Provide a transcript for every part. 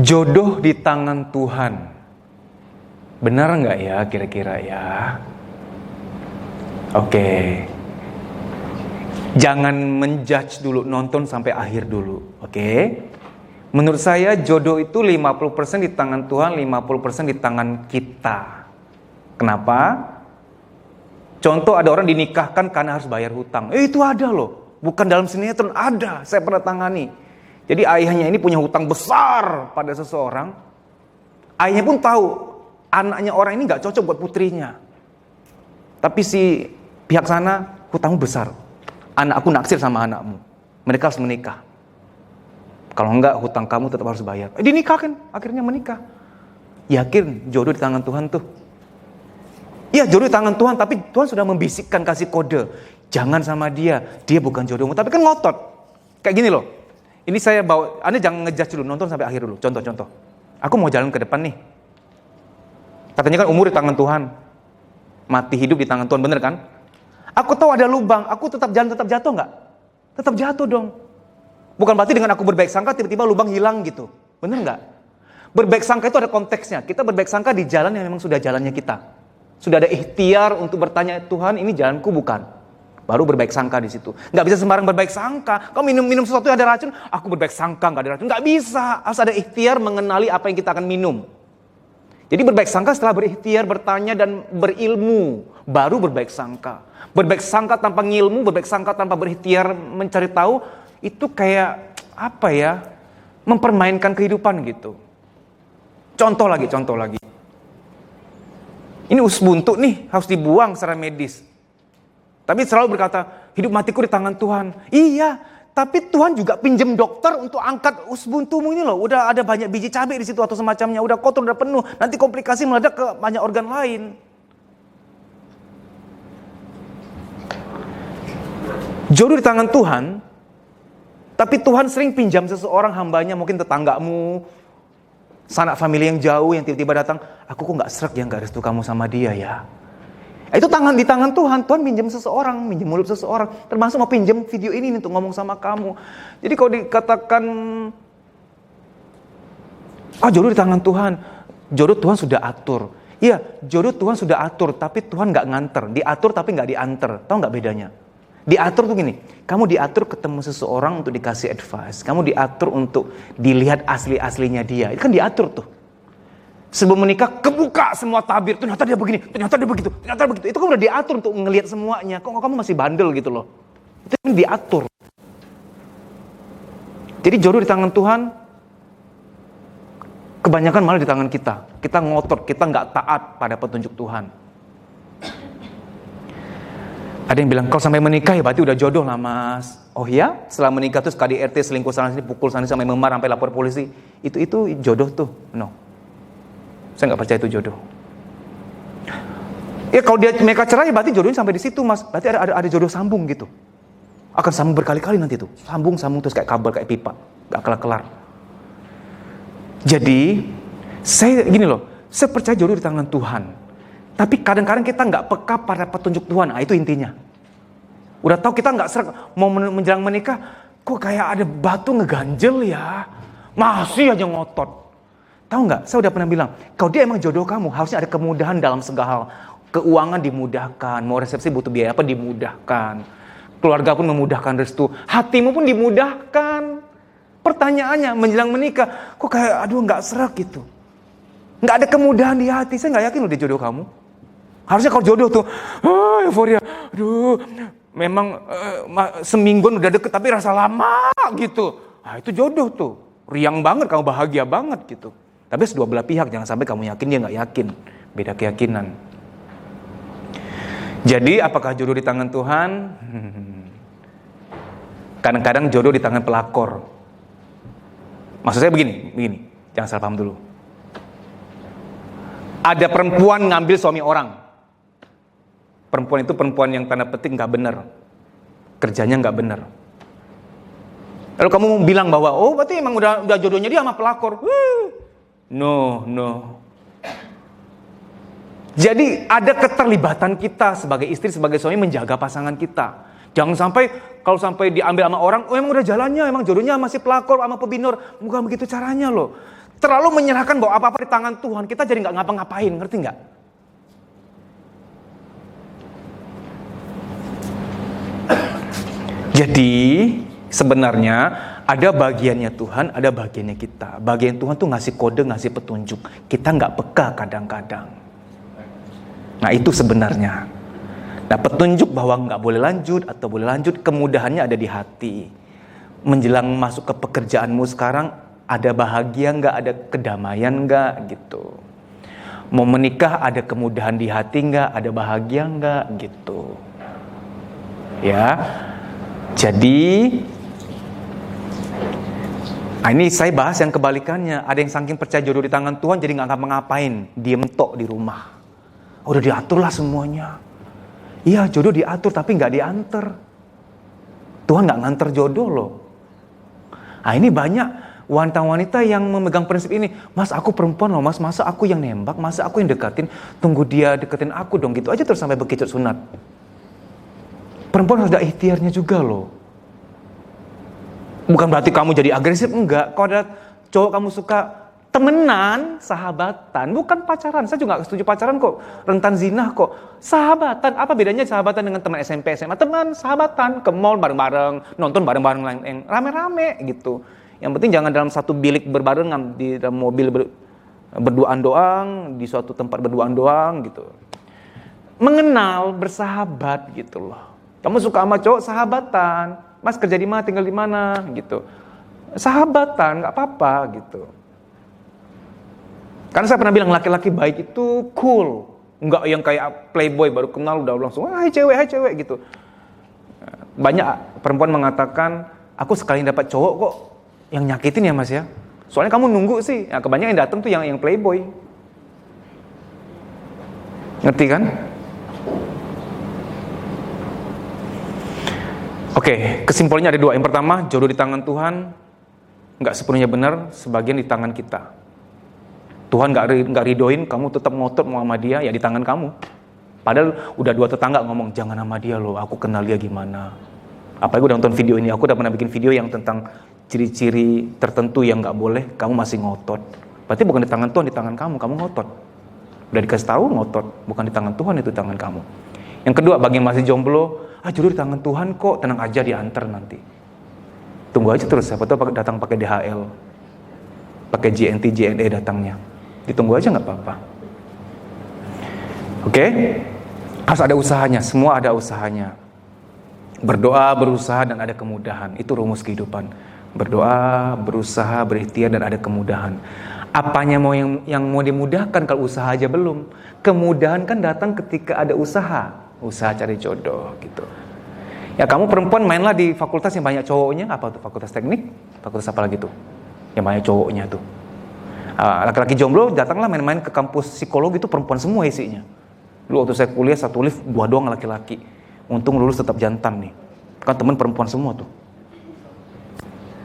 Jodoh di tangan Tuhan. Benar nggak ya kira-kira ya? Oke. Jangan menjudge dulu, nonton sampai akhir dulu. Oke. Menurut saya jodoh itu 50% di tangan Tuhan, 50% di tangan kita. Kenapa? Contoh ada orang dinikahkan karena harus bayar hutang. Itu ada loh. Bukan dalam sinetron, ada. Saya pernah tangani. Jadi ayahnya ini punya hutang besar pada seseorang. Ayahnya pun tahu anaknya orang ini gak cocok buat putrinya. Tapi si pihak sana, hutangmu besar. Anakku naksir sama anakmu. Mereka harus menikah. Kalau enggak hutang kamu tetap harus bayar. Dinikahkan, akhirnya menikah. Yakin jodoh di tangan Tuhan tuh? Iya, jodoh di tangan Tuhan, tapi Tuhan sudah membisikkan, kasih kode. Jangan sama dia bukan jodohmu. Tapi kan ngotot. Kayak gini loh. Ini saya bawa, Anda jangan ngejudge dulu, nonton sampai akhir dulu. Contoh. Aku mau jalan ke depan nih. Katanya kan umur di tangan Tuhan. Mati hidup di tangan Tuhan, bener kan? Aku tahu ada lubang, aku tetap jalan, tetap jatuh nggak? Tetap jatuh dong. Bukan berarti dengan aku berbaik sangka tiba-tiba lubang hilang gitu. Bener nggak? Berbaik sangka itu ada konteksnya. Kita berbaik sangka di jalan yang memang sudah jalannya kita. Sudah ada ikhtiar untuk bertanya, Tuhan ini jalanku bukan? Baru berbaik sangka di situ. Nggak bisa sembarang berbaik sangka. Kau minum sesuatu yang ada racun, aku berbaik sangka nggak ada racun. Nggak bisa. Harus ada ikhtiar mengenali apa yang kita akan minum. Jadi berbaik sangka setelah berikhtiar, bertanya dan berilmu, baru berbaik sangka. Berbaik sangka tanpa ngilmu, berbaik sangka tanpa berikhtiar mencari tahu, itu kayak apa ya? Mempermainkan kehidupan gitu. Contoh lagi. Ini usus buntu nih, harus dibuang secara medis. Tapi selalu berkata, hidup matiku di tangan Tuhan. Iya, tapi Tuhan juga pinjem dokter untuk angkat usus buntumu ini loh. Udah ada banyak biji cabai di situ atau semacamnya. Udah kotor, udah penuh. Nanti komplikasi meledak ke banyak organ lain. Jodoh di tangan Tuhan. Tapi Tuhan sering pinjam seseorang hambanya, mungkin tetanggamu, sanak famili yang jauh yang tiba-tiba datang. Aku kok gak srek ya gak restu kamu sama dia ya. Itu di tangan Tuhan. Tuhan pinjam seseorang, pinjam mulut seseorang. Termasuk mau pinjam video ini untuk ngomong sama kamu. Jadi kalau dikatakan jodoh di tangan Tuhan, jodoh Tuhan sudah atur. Iya, jodoh Tuhan sudah atur, tapi Tuhan gak nganter. Diatur tapi gak dianter. Tahu gak bedanya? Diatur tuh gini, kamu diatur ketemu seseorang untuk dikasih advice. Kamu diatur untuk dilihat asli-aslinya dia. Itu kan diatur tuh. Sebelum menikah, kebuka semua tabir. Ternyata dia begini, ternyata dia begitu, ternyata begitu. Itu kan udah diatur untuk ngelihat semuanya. Kok kamu masih bandel gitu loh. Itu kan diatur. Jadi jodoh di tangan Tuhan, kebanyakan malah di tangan kita. Kita ngotot, kita nggak taat pada petunjuk Tuhan. Ada yang bilang, kalau sampai menikah ya berarti udah jodoh lah mas. Oh ya? Setelah menikah terus KDRT selingkuh sana sini, pukul sana sampai memar, sampai lapor polisi. Itu jodoh tuh. No. Saya nggak percaya itu jodoh. Ya kalau mereka cerai berarti jodohnya sampai di situ mas. Berarti ada jodoh sambung gitu. Akan sambung berkali-kali nanti tuh. Sambung terus kayak kabel, kayak pipa. Gak kelar-kelar. Jadi, saya gini loh. Saya percaya jodoh di tangan Tuhan. Tapi kadang-kadang kita nggak peka pada petunjuk Tuhan. Itu intinya. Udah tahu kita nggak serak. Mau menjelang menikah. Kok kayak ada batu ngeganjel ya. Masih aja ngotot. Tahu nggak? Saya udah pernah bilang, kalau dia emang jodoh kamu, harusnya ada kemudahan dalam segala hal. Keuangan dimudahkan, mau resepsi butuh biaya apa dimudahkan. Keluarga pun memudahkan restu, hatimu pun dimudahkan. Pertanyaannya, menjelang menikah, kok kayak nggak serak gitu. Nggak ada kemudahan di hati, saya nggak yakin loh dia jodoh kamu. Harusnya kalau jodoh tuh, euforia, memang semingguan udah deket tapi rasa lama gitu. Nah itu jodoh tuh, riang banget, kamu bahagia banget gitu. Tapi dua belah pihak, jangan sampai kamu yakin dia nggak yakin. Beda keyakinan. Jadi apakah jodoh di tangan Tuhan? Kadang-kadang jodoh di tangan pelakor. Maksud saya begini, jangan salah paham dulu. Ada perempuan ngambil suami orang. Perempuan itu perempuan yang tanda petik nggak benar. Kerjanya nggak benar. Lalu kamu bilang bahwa, berarti emang udah jodohnya dia sama pelakor. No. Jadi ada keterlibatan kita sebagai istri, sebagai suami menjaga pasangan kita. Jangan sampai, kalau sampai diambil sama orang, emang udah jalannya, emang jodohnya masih pelakor sama pebinor. Bukan begitu caranya loh. Terlalu menyerahkan bahwa apa-apa di tangan Tuhan, kita jadi nggak ngapa-ngapain, ngerti nggak? Jadi sebenarnya ada bagiannya Tuhan, ada bagiannya kita. Bagian Tuhan tuh ngasih kode, ngasih petunjuk. Kita nggak peka kadang-kadang. Nah itu sebenarnya. Nah petunjuk bahwa nggak boleh lanjut atau boleh lanjut, kemudahannya ada di hati. Menjelang masuk ke pekerjaanmu sekarang, ada bahagia nggak, ada kedamaian nggak gitu. Mau menikah ada kemudahan di hati nggak, ada bahagia nggak gitu. Ya, jadi ini saya bahas yang kebalikannya. Ada yang saking percaya jodoh di tangan Tuhan jadi nggak ngapa-ngapain, diem tok di rumah. Udah diatur lah semuanya. Iya jodoh diatur tapi nggak diantar. Tuhan nggak nganter jodoh loh. Nah ini banyak wanita-wanita yang memegang prinsip ini. Mas aku perempuan loh mas, masa aku yang nembak, masa aku yang deketin, tunggu dia deketin aku dong, gitu aja terus sampai bekicot sunat. Perempuan harus ada ikhtiarnya juga loh. Bukan berarti kamu jadi agresif, enggak. Kalau ada cowok kamu suka, temenan, sahabatan, bukan pacaran. Saya juga gak setuju pacaran kok, rentan zina kok. Sahabatan, apa bedanya sahabatan dengan teman SMP, SMA? Teman, sahabatan, ke mall bareng-bareng, nonton bareng-bareng, yang rame-rame gitu. Yang penting jangan dalam satu bilik berbarengan, di dalam mobil berduaan doang, di suatu tempat berduaan doang gitu. Mengenal, bersahabat gitu loh. Kamu suka sama cowok, sahabatan. Mas kerja di mana, tinggal di mana gitu. Sahabatan, gak apa-apa gitu. Karena saya pernah bilang laki-laki baik itu cool. Enggak yang kayak playboy baru kenal udah langsung, hai cewek gitu. Banyak perempuan mengatakan, aku sekali dapat cowok kok yang nyakitin ya mas ya. Soalnya kamu nunggu sih. Nah, kebanyakan yang datang tuh yang playboy. Ngerti kan? Oke, kesimpulannya ada dua. Yang pertama, jodoh di tangan Tuhan nggak sepenuhnya benar, sebagian di tangan kita. Tuhan nggak ridoin, kamu tetap ngotot mau sama dia, ya di tangan kamu. Padahal udah dua tetangga ngomong, jangan sama dia loh, aku kenal dia gimana. Apalagi udah nonton video ini, aku udah pernah bikin video yang tentang ciri-ciri tertentu yang nggak boleh, kamu masih ngotot. Berarti bukan di tangan Tuhan, di tangan kamu ngotot. Udah dikasih tahu ngotot, bukan di tangan Tuhan, itu tangan kamu. Yang kedua, bagi yang masih jomblo, jodoh di tangan Tuhan kok, tenang aja diantar nanti. Tunggu aja terus, siapa tahu datang pakai DHL, pakai JNT, JNE datangnya. Ditunggu aja nggak apa-apa. Oke? Harus ada usahanya, semua ada usahanya. Berdoa, berusaha, dan ada kemudahan. Itu rumus kehidupan. Berdoa, berusaha, berikhtiar, dan ada kemudahan. Apanya mau yang mau dimudahkan kalau usaha aja belum? Kemudahan kan datang ketika ada usaha cari jodoh gitu. Ya kamu perempuan mainlah di fakultas yang banyak cowoknya. Apa tuh? Fakultas teknik? Fakultas apa lagi tuh? Yang banyak cowoknya tuh. Laki-laki jomblo datanglah main-main ke kampus psikologi, itu perempuan semua isinya. Dulu waktu saya kuliah satu lift 2 doang laki-laki. Untung lulus tetap jantan nih. Kan teman perempuan semua tuh.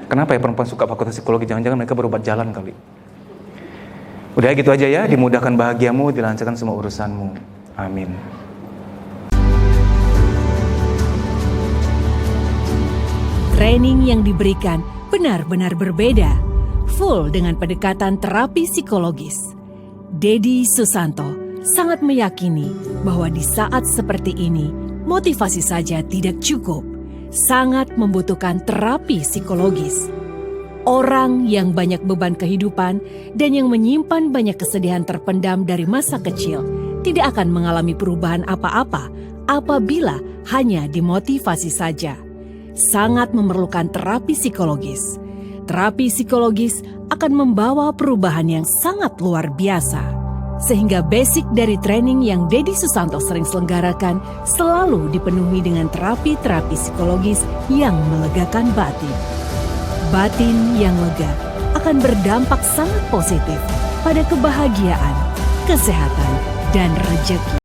Kenapa ya perempuan suka fakultas psikologi? Jangan-jangan mereka berobat jalan kali. Udah gitu aja ya, dimudahkan bahagiamu, dilancarkan semua urusanmu. Amin. Training yang diberikan benar-benar berbeda, full dengan pendekatan terapi psikologis. Dedi Susanto sangat meyakini bahwa di saat seperti ini, motivasi saja tidak cukup, sangat membutuhkan terapi psikologis. Orang yang banyak beban kehidupan dan yang menyimpan banyak kesedihan terpendam dari masa kecil tidak akan mengalami perubahan apa-apa apabila hanya dimotivasi saja. Sangat memerlukan terapi psikologis. Terapi psikologis akan membawa perubahan yang sangat luar biasa. Sehingga basic dari training yang Dedi Susanto sering selenggarakan selalu dipenuhi dengan terapi-terapi psikologis yang melegakan batin. Batin yang lega akan berdampak sangat positif pada kebahagiaan, kesehatan, dan rezeki.